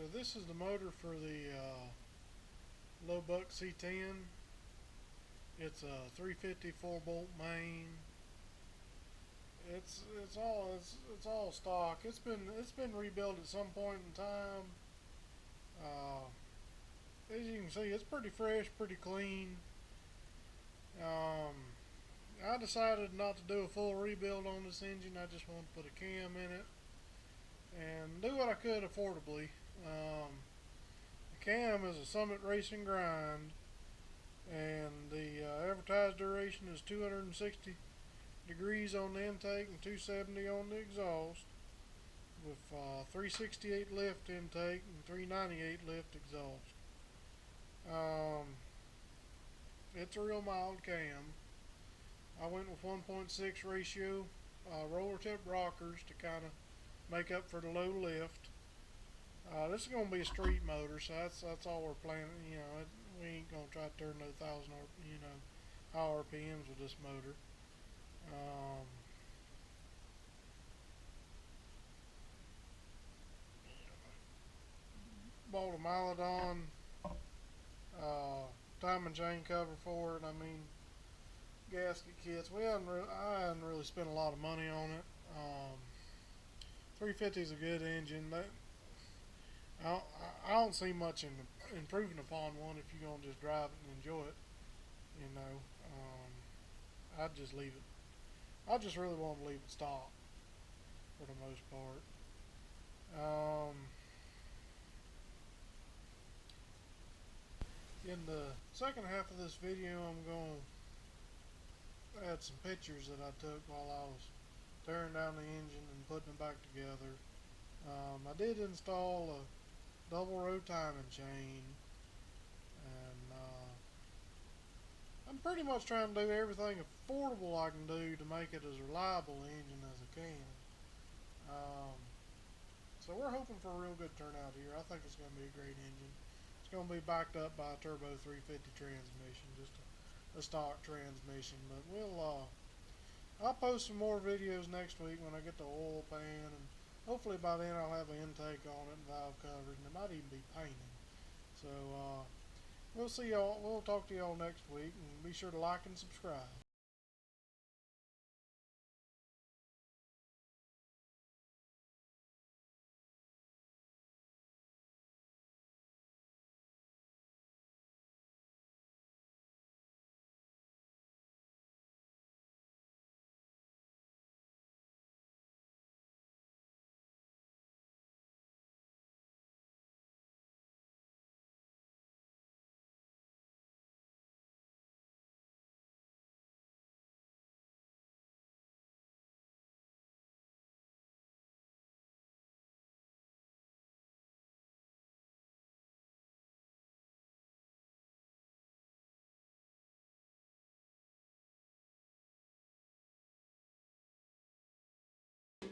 So this is the motor for the low buck C10. It's a 350 4-bolt main. It's all stock. It's been rebuilt at some point in time. Uh, as you can see, it's pretty fresh, pretty clean. I decided not to do a full rebuild on this engine. I just wanted to put a cam in it and do what I could affordably. The cam is a Summit Racing Grind, and the advertised duration is 260 degrees on the intake and 270 on the exhaust, with 368 lift intake and 398 lift exhaust. It's a real mild cam. I went with 1.6 ratio roller tip rockers to kind of make up for the low lift. This is going to be a street motor, so that's all we're planning. We ain't going to try to turn no 1,000 high RPMs with this motor. Bought a Mylodon diamond chain cover for it. I mean, gasket kits. I hadn't really spent a lot of money on it. 350 is a good engine. I don't see much in improving upon one if you're gonna just drive it and enjoy it. I'd just leave it. I just really want to leave it stock for the most part. In the second half of this video, I'm going to add some pictures that I took while I was tearing down the engine and putting it back together. I did install a double row timing chain, and I'm pretty much trying to do everything affordable I can do to make it as reliable an engine as I can. So we're hoping for a real good turnout here. I think it's going to be a great engine. It's going to be backed up by a turbo 350 transmission, just a stock transmission. But I'll post some more videos next week when I get the oil pan, and hopefully by then I'll have an intake on it and valve covers, and it might even be painted. So we'll see y'all. We'll talk to y'all next week, and be sure to like and subscribe.